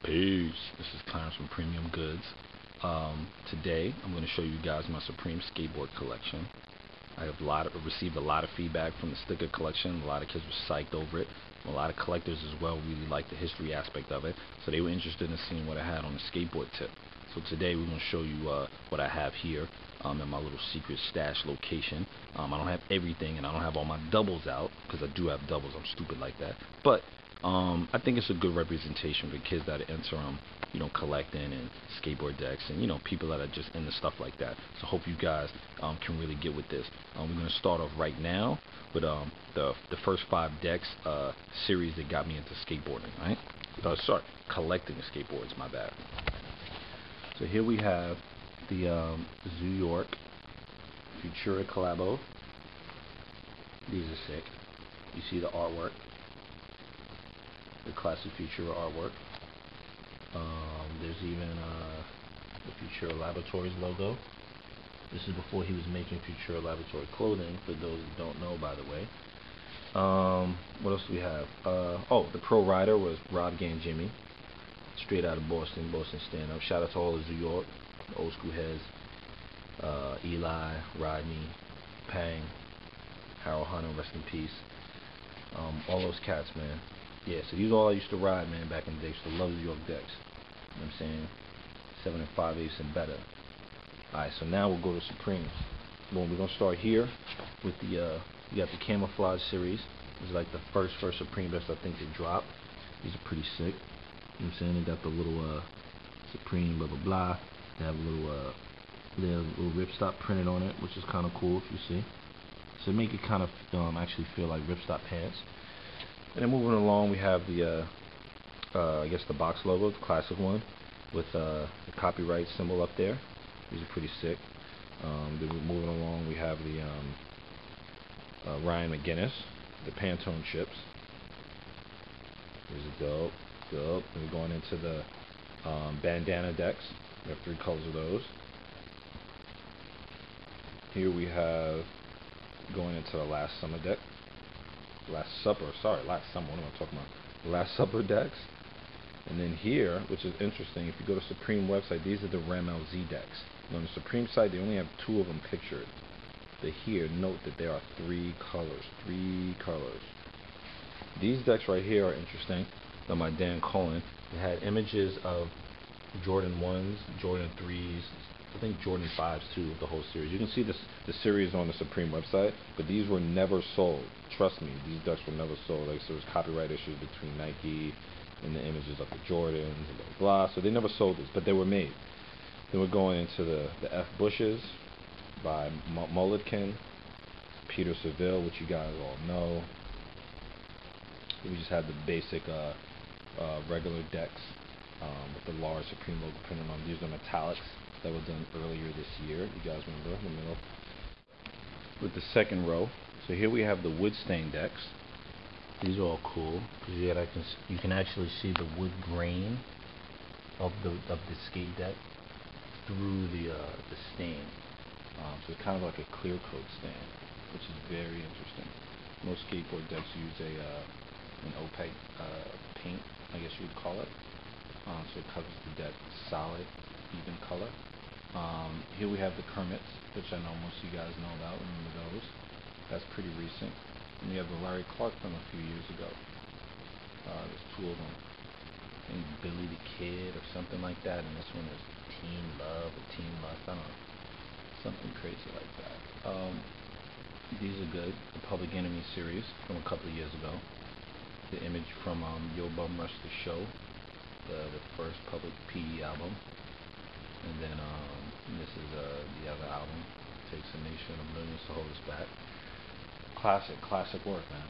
Peace. This is Clarence from Premium Goods. Today I'm going to show you guys my Supreme skateboard collection. I have received a lot of feedback from the sticker collection. A lot of kids were psyched over it. A lot of collectors as well really liked the history aspect of it, so they were interested in seeing what I had on the skateboard tip. So today we're going to show you what I have here in my little secret stash location. I don't have everything, and I don't have all my doubles out because I do have doubles. I'm stupid like that, but I think it's a good representation for kids that are into collecting and skateboard decks, and people that are just into stuff like that. So hope you guys can really get with this. We're gonna start off right now with the first 5 decks series that got me into skateboarding. Right? Sorry, collecting skateboards. My bad. So here we have the Zoo York Futura Collabo. These are sick. You see the artwork. The classic Futura artwork. There's even the Futura Laboratories logo. This is before he was making Futura Laboratory clothing, for those who don't know, by the way. What else do we have? Oh, the Pro Rider was Rob Gangemi, straight out of Boston stand up. Shout out to all the Zoo York, the old school heads. Eli, Rodney, Pang, Harold Hunter, rest in peace. All those cats, man. Yeah, so these are all I used to ride, man, back in the day. Used to love New York decks. You know what I'm saying? 7 and 5/8 and better. Alright, so now we'll go to Supremes. Boom, we're gonna start here with the we got the Camouflage series. This is like the first Supreme decks I think they dropped. These are pretty sick. You know what I'm saying? They got the little Supreme blah blah blah. They have a little ripstop printed on it, which is kinda cool if you see. So make it kind of actually feel like ripstop pants. And then moving along, we have the, I guess the box logo, the classic one, with the copyright symbol up there. These are pretty sick. Then we're moving along, we have the Ryan McGinnis, the Pantone chips. These are dope, dope. And we're going into the bandana decks. We have 3 colors of those. Here we have going into the Last Summer deck. Last Supper, what am I talking about? Last Supper decks. And then here, which is interesting, if you go to Supreme website, these are the Rem LZ decks. And on the Supreme site, they only have 2 of them pictured. But here, note that there are 3 colors. 3 colors. These decks right here are interesting. Done by Dan Cullen. It had images of Jordan 1s, Jordan 3s, I think Jordan 5s too, the whole series. You can see this the series on the Supreme website, but these were never sold. Trust me, these decks were never sold. Like, so there was copyright issues between Nike and the images of the Jordans and blah blah. So they never sold this, but they were made. Then we're going into the F Bushes by Mulletkin, Peter Seville, which you guys all know. We just had the basic regular decks with the large Supreme logo printed on. These are metallics that was done earlier this year. You guys remember in the middle with the second row. So here we have the wood stain decks. These are all cool because you can actually see the wood grain of the skate deck through the stain. So it's kind of like a clear coat stain, which is very interesting. Most skateboard decks use an opaque paint, I guess you would call it. So it covers the deck solid, even color. Here we have the Kermits, which I know most of you guys know about. Remember those? That's pretty recent. And we have the Larry Clark from a few years ago. There's 2 of them. I think Billy the Kid or something like that. And this one is Teen Love or Teen Lust. I don't know. Something crazy like that. These are good. The Public Enemy series from a couple of years ago. The image from Yo Bum Rush the Show, the first Public PE album. And then this is the other album. It takes a nation of millions to hold us back. Classic work, man.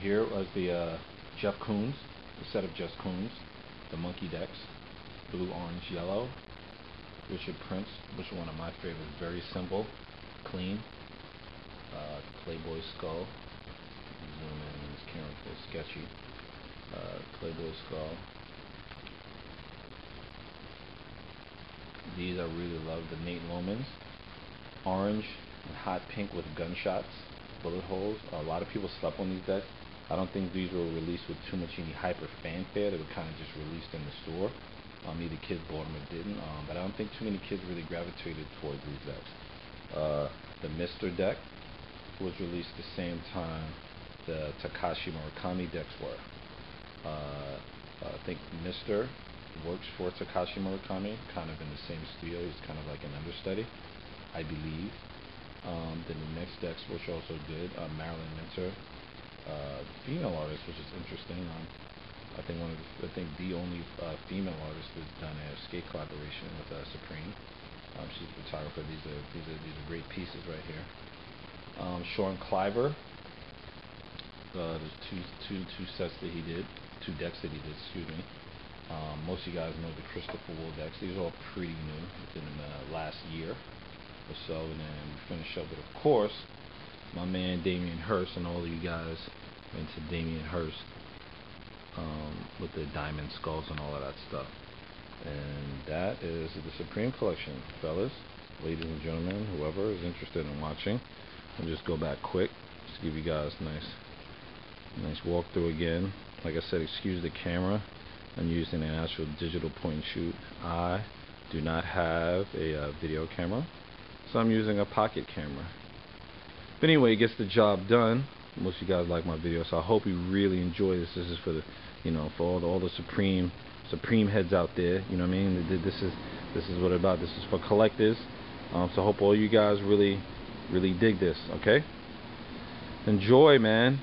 Here was the Jeff Koons, the set of Jeff Koons, the Monkey decks, blue, orange, yellow. Richard Prince, which is one of my favorites. Very simple, clean. Playboy Skull. Zoom in, this camera's a little sketchy. Playboy Skull. These I really love, the Nate Lomans. Orange and hot pink with gunshots, bullet holes. A lot of people slept on these decks. I don't think these were released with too much any hype or fanfare. They were kind of just released in the store. Either kids bought them or didn't. But I don't think too many kids really gravitated towards these decks. The Mr. deck was released the same time the Takashi Murakami decks were. I think Mr. works for Takashi Murakami, kind of in the same studio. He's kind of like an understudy, I believe. Then the next decks, which are also good, Marilyn Minter, female artist, which is interesting. I think the only female artist that's done a skate collaboration with Supreme. She's a photographer. These are great pieces right here. Sean Cliver. There's two sets that he did, 2 decks that he did. Excuse me. Most of you guys know the Christopher Wool decks. These are all pretty new, within the last year or so. And then we finish up with, of course, my man Damien Hirst, and all of you guys into Damien Hirst, with the diamond skulls and all of that stuff. And that is the Supreme collection, fellas, ladies and gentlemen, whoever is interested in watching. I'll just go back quick, just to give you guys a nice walkthrough again. Like I said, excuse the camera. I'm using an actual digital point and shoot. I do not have a video camera, so I'm using a pocket camera. But anyway, it gets the job done. Most of you guys like my video, so I hope you really enjoy this. This is for the, for all the Supreme heads out there. You know what I mean? This is what it's about. This is for collectors. So I hope all you guys really dig this. Okay? Enjoy, man,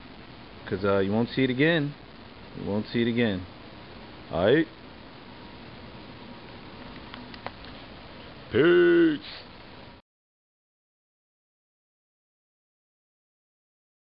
because you won't see it again. You won't see it again. All right. Peace.